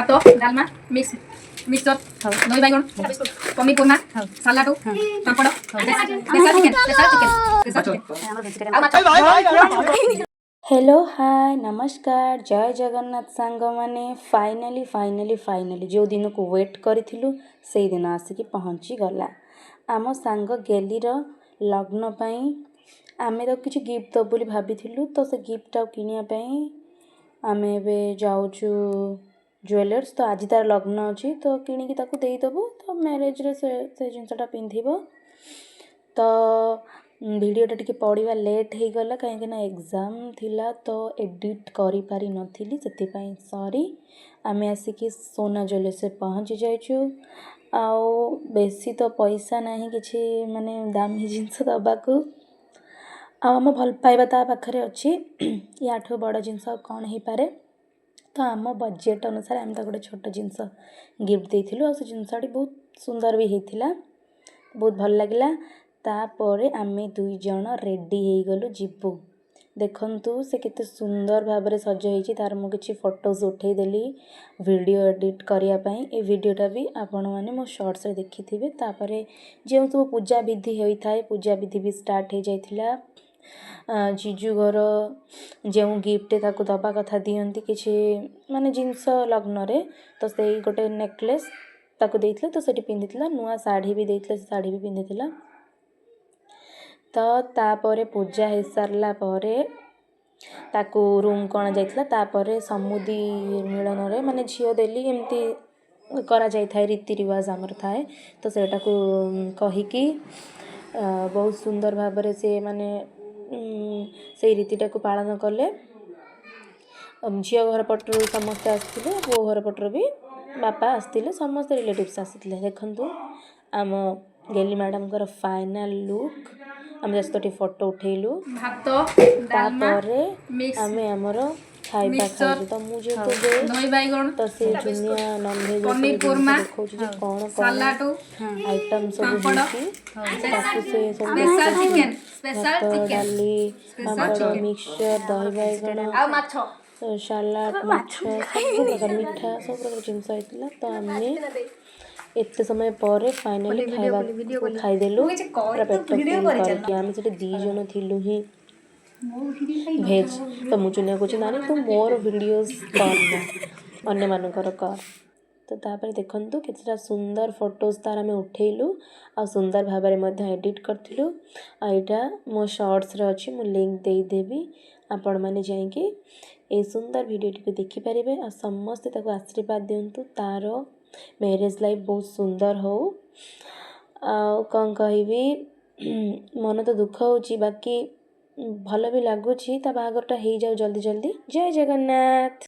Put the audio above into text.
भात Dalma mix mixture दही बैगन पनीर कोरमा सालाड पापड़ हेलो हाय नमस्कार जय जगन्नाथ सांग माने फाइनाली जो दिन को वेट करूँ से दिन आसिक पहुँची गला आम सांग गेलीर लग्न पाई आमे तो किसी गिफ्ट दब बोली भाभी तो से गिफ्ट किनिया आम ए जाऊँ ज्वेलर्स तो आज तार लग्न अच्छी तो किणिकी ताकू देदेबू तो मैरेज रे से जिनसटा पिंधिब तो वीडियोटा टिके पढ़ा लेट हो गला कहीं एग्जाम थिला तो एडिट करी पारी नथिली से सॉरी आम आसिक सोना ज्वेलर्स से पहुँची जाइछु आउ बेसी तो पैसा नहीं किसी माने दामी जिनस दबाकू आम भल पाइबा ता पाखरे अच्छी याठू बड़ जिनस कौन हो पारे तो आम बजेट अनुसार आम गोटे छोट जिनस गिफ्ट देइथिलु आ से जिनसटी बहुत सुंदर भी होता बहुत भल लगिला तापर आमे दुई जन रेडी हो गलु जीवु देखंतु से केते सुंदर भाव सज होती तार मु किछि फोटोज उठेदेली वीडियो एडिट करिया पई ए वीडियोटा भी आपण माने मो शॉर्ट्स रे देखिथिबे तापर जे सब पूजा विधि होता है पूजा विधि भी स्टार्ट हो जाइथिला जीजू घर जो गिफ्ट ताकू दबा कथा दियंती किछि माने जिनस लग्न रे तो से गोटे नेकलेस ताकू देइथिले तो सेठी पिंधिथिला नुआ साड़ी भी देइथिले साड़ी भी पिंधिथिला तो तापर पूजा हो सारला परे ताकू रूम कणा जाइथिला तापर समुदी मिलन रे माने झियो देली एमती करा जाय थाए रीति रिवाज आमर थाए तो सेटा को कहिकी बहुत सुंदर भाव से माने से रीतिटा को पालन कले झील घर पटर समस्ते आसते पु घर पटर भी बापा आसते समस्त रिलेटिव्स आसते देखु आम गेली मैडम फाइनल लुक आम जस्ट फोटो उठेलु तापर आमे आमर खाइबा खाइलु तो मुझे तो से दुनिया नॉनवेज कौन कौन आइटम सब से सब डाली पापड़ मिक्सचर दही बैगन सलाड माछ सब प्रकार मीठा सब प्रकार जिनस होता तो आम एत समय पर फाइनाली खाइबा खाईदेलु पूरा पेट फुल करके आम से दी जन थिलु ही भेज तो मुझे कुछ नानी तू मोर वीडियोस कर अन्य मानकर कर तो तापर देखंतु कितना सुंदर फोटोज तार आम उठेलु आ सुंदर भाव में एडिट करथिलु आ एटा मो शॉर्ट्स रे अछि मु लिंक दे देबी आपण माने जाइके ए सुंदर वीडियो टी देखि परिबे आ समस्त ताको आशीर्वाद दियंतु तार मैरिज लाइफ बहुत सुंदर हो कौन कहबी मन तो दुख होची बाकी भल भी लगुच बाहाघरटा हो जाऊ जल्दी जल्दी जय जगन्नाथ।